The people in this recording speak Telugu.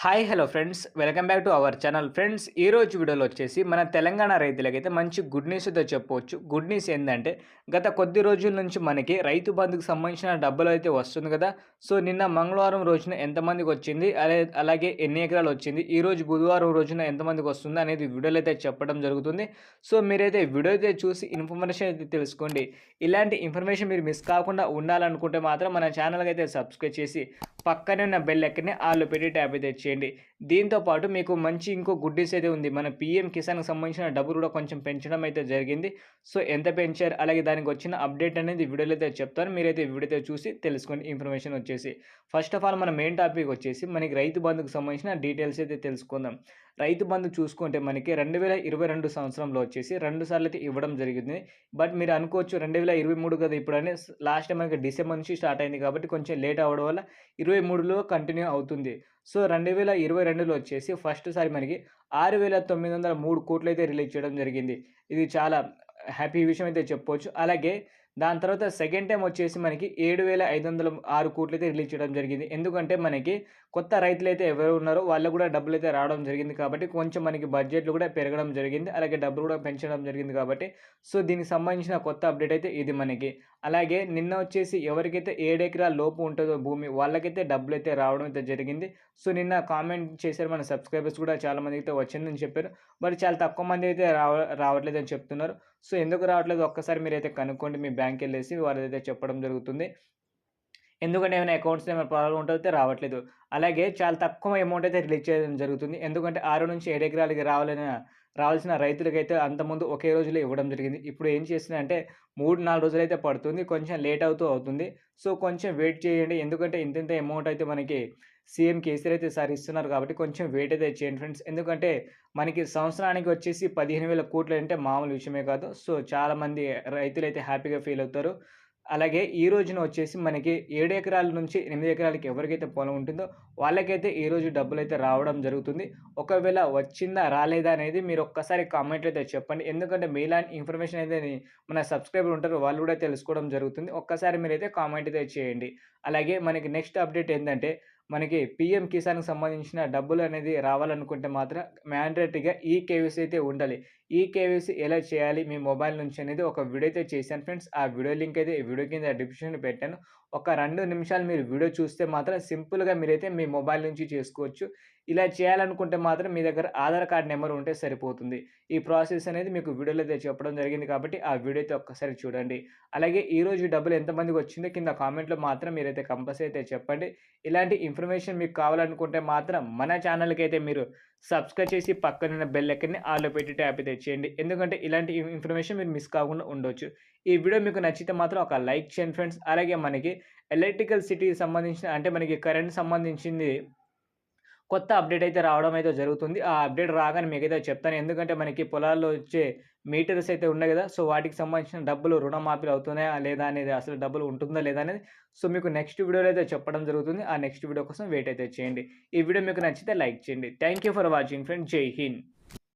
Hi hello friends welcome back to our channel friends ఈ రోజు వీడియోలో వచ్చేసి మన తెలంగాణ రైతులకైతే మంచి గుడ్ న్యూస్ అయితే చెప్పవచ్చు. గుడ్ న్యూస్ ఏంటంటే గత కొద్ది రోజుల నుంచి మనకి రైతు బంధుకు సంబంధించిన డబ్బులు అయితే వస్తుంది కదా. సో నిన్న మంగళవారం రోజున ఎంతమందికి వచ్చింది, అలాగే ఎన్ని ఎకరాలు వచ్చింది, ఈ రోజు బుధవారం రోజున ఎంతమందికి వస్తుంది అనేది వీడియోలో అయితే చెప్పడం జరుగుతుంది. సో మీరైతే వీడియో అయితే చూసి ఇన్ఫర్మేషన్ అయితే తెలుసుకోండి. ఇలాంటి ఇన్ఫర్మేషన్ మీరు మిస్ కాకుండా ఉండాలనుకుంటే మాత్రం మన ఛానల్కి అయితే సబ్స్క్రైబ్ చేసి పక్కనే ఉన్న బెల్ ఐకాన్ని ఆల్లో పెట్టి ట్యాప్ అయితే చేయండి. దీంతో పాటు మీకు మంచి ఇంకో గుడ్ న్యూస్ అయితే ఉంది. మన పీఎం కిసాన్‌కి సంబంధించిన డబ్బులు కూడా కొంచెం పెంచడం అయితే జరిగింది. సో ఎంత పెంచారు, అలాగే దానికి వచ్చిన అప్డేట్ అనేది వీడియోలో అయితే చెప్తాను. మీరైతే వీడియో అయితే చూసి తెలుసుకోండి ఇన్ఫర్మేషన్ వచ్చేసి. ఫస్ట్ ఆఫ్ ఆల్ మన మెయిన్ టాపిక్ వచ్చేసి మనకి రైతు బంధుకు సంబంధించిన డీటెయిల్స్ అయితే తెలుసుకుందాం. రైతు బంధు చూసుకుంటే మనకి 2022 సంవత్సరంలో వచ్చేసి 2 సార్లు అయితే ఇవ్వడం జరిగింది. బట్ మీరు అనుకోవచ్చు 2023 కదా ఇప్పుడని, లాస్ట్ టైం మనకి డిసెంబర్ నుంచి స్టార్ట్ అయింది కాబట్టి కొంచెం లేట్ అవ్వడం వల్ల 23లో కంటిన్యూ అవుతుంది. సో 2022లో వచ్చేసి ఫస్ట్ సారి మనకి 6,903 కోట్లయితే రిలీజ్ చేయడం జరిగింది. ఇది చాలా హ్యాపీ విషయం అయితే చెప్పొచ్చు. అలాగే దాని తర్వాత సెకండ్ టైమ్ వచ్చేసి మనకి 7,506 కోట్లయితే రిలీజ్ చేయడం జరిగింది. ఎందుకంటే మనకి కొత్త రైతులైతే ఎవరు ఉన్నారో వాళ్ళకి కూడా డబ్బులైతే రావడం జరిగింది కాబట్టి కొంచెం మనకి బడ్జెట్లు కూడా పెరగడం జరిగింది. అలాగే డబ్బులు కూడా పెంచడం జరిగింది కాబట్టి సో దీనికి సంబంధించిన కొత్త అప్డేట్ అయితే ఇది మనకి. అలాగే నిన్న వచ్చేసి ఎవరికైతే 7 ఎకరాల లోపు ఉంటుందో భూమి వాళ్ళకైతే డబ్బులైతే రావడం అయితే జరిగింది. సో నిన్న కామెంట్ చేశారు మన సబ్స్క్రైబర్స్ కూడా చాలామంది అయితే వచ్చిందని చెప్పారు. బట్ చాలా తక్కువ మంది అయితే రావట్లేదని చెప్తున్నారు. సో ఎందుకు రావట్లేదు ఒక్కసారి మీరైతే కనుక్కోండి. మీ బ్యాంక్‌కెళ్ళేసి వాళ్ళైతే చెప్పడం జరుగుతుంది. ఎందుకంటే ఏమైనా అకౌంట్స్‌లో ఏమైనా ప్రాబ్లమ్ ఉంటే రావట్లేదు. అలాగే చాలా తక్కువ అమౌంట్ అయితే రిలీజ్ చేయడం జరుగుతుంది. ఎందుకంటే 6-7 ఎకరాలకి రావాల్సిన రైతులకైతే అంతకుముందు ఒకే రోజులో ఇవ్వడం జరిగింది. ఇప్పుడు ఏం చేస్తున్నారంటే 3, 4 రోజులైతే పడుతుంది. కొంచెం లేట్ అవుతుంది. సో కొంచెం వెయిట్ చేయండి. ఎందుకంటే ఇంతింత అమౌంట్ అయితే మనకి సీఎం కేసీఆర్ అయితే ఈసారి ఇస్తున్నారు కాబట్టి కొంచెం వెయిట్ అయితే చేయండి ఫ్రెండ్స్. ఎందుకంటే మనకి సంవత్సరానికి వచ్చేసి 15,000 కోట్లు అంటే మామూలు విషయమే కాదు. సో చాలామంది రైతులైతే హ్యాపీగా ఫీల్ అవుతారు. అలాగే ఈ రోజున వచ్చేసి మనకి 7 ఎకరాల నుంచి 8 ఎకరాలకి ఎవరికైతే పొలం ఉంటుందో వాళ్ళకైతే ఈరోజు డబ్బులైతే రావడం జరుగుతుంది. ఒకవేళ వచ్చిందా రాలేదా అనేది మీరు ఒక్కసారి కామెంట్‌లో అయితే చెప్పండి. ఎందుకంటే మీలాంటి ఇన్ఫర్మేషన్ అయితే మన సబ్స్క్రైబర్ ఉంటారు వాళ్ళు కూడా తెలుసుకోవడం జరుగుతుంది. ఒక్కసారి మీరైతే కామెంట్ అయితే చేయండి. అలాగే మనకి నెక్స్ట్ అప్డేట్ ఏందంటే మనకి పీఎం కిసాన్‌కి సంబంధించిన డబ్బులు అనేది రావాలనుకుంటే మాత్రం మ్యాండేటరీగా ఈకేవైసీ అయితే ఉండాలి. ఈకేవైసీ ఎలా చేయాలి మీ మొబైల్ నుంచి అనేది ఒక వీడియో అయితే చేశాను ఫ్రెండ్స్. ఆ వీడియో లింక్ అయితే ఈ వీడియో కింద డిస్క్రిప్షన్‌లో పెట్టాను. ఒక 2 నిమిషాలు మీరు వీడియో చూస్తే మాత్రం సింపుల్‌గా మీరైతే మీ మొబైల్ నుంచి చేసుకోవచ్చు. ఇలా చేయాలనుకుంటే మాత్రం మీ దగ్గర ఆధార్ కార్డ్ నెంబర్ ఉంటే సరిపోతుంది. ఈ ప్రాసెస్ అనేది మీకు వీడియోలో అయితే చెప్పడం జరిగింది కాబట్టి ఆ వీడియో అయితే ఒక్కసారి చూడండి. అలాగే ఈరోజు డబ్బులు ఎంతమందికి వచ్చిందో కింద కామెంట్‌లో మాత్రం మీరైతే కంపల్సరీ అయితే చెప్పండి. ఇలాంటి ఇన్ఫర్మేషన్ మీకు కావాలనుకుంటే మాత్రం మన ఛానల్‌కి అయితే మీరు సబ్స్క్రైబ్ చేసి పక్కనున్న బెల్ ఐకాన్‌ని ఆల్‌లో పెట్టి ట్యాప్ అయితే చేయండి. ఎందుకంటే ఇలాంటి ఇన్ఫర్మేషన్ మీరు మిస్ కాకుండా ఉండొచ్చు. ఈ వీడియో మీకు నచ్చితే మాత్రం ఒక లైక్ చేయండి ఫ్రెండ్స్. అలాగే మనకి ఎలక్ట్రికల్ సిటీకి సంబంధించిన అంటే మనకి కరెంట్ సంబంధించింది కొత్త అప్డేట్ అయితే రావడం అయితే జరుగుతుంది. ఆ అప్డేట్ రాగానే మీకైతే చెప్తాను. ఎందుకంటే మనకి పొలాల్లో వచ్చే మీటర్స్ అయితే ఉన్నాయి గదా. సో వాటికి సంబంధించిన డబ్బులు రుణమాఫీలు అవుతున్నాయా లేదా అనేది, అసలు డబ్బులు ఉంటుందా లేదా అనేది సో మీకు నెక్స్ట్ వీడియోలో అయితే చెప్పడం జరుగుతుంది. ఆ నెక్స్ట్ వీడియో కోసం వెయిట్ అయితే చేయండి. ఈ వీడియో మీకు నచ్చితే లైక్ చేయండి. Thank you for watching friends. జై హింద్.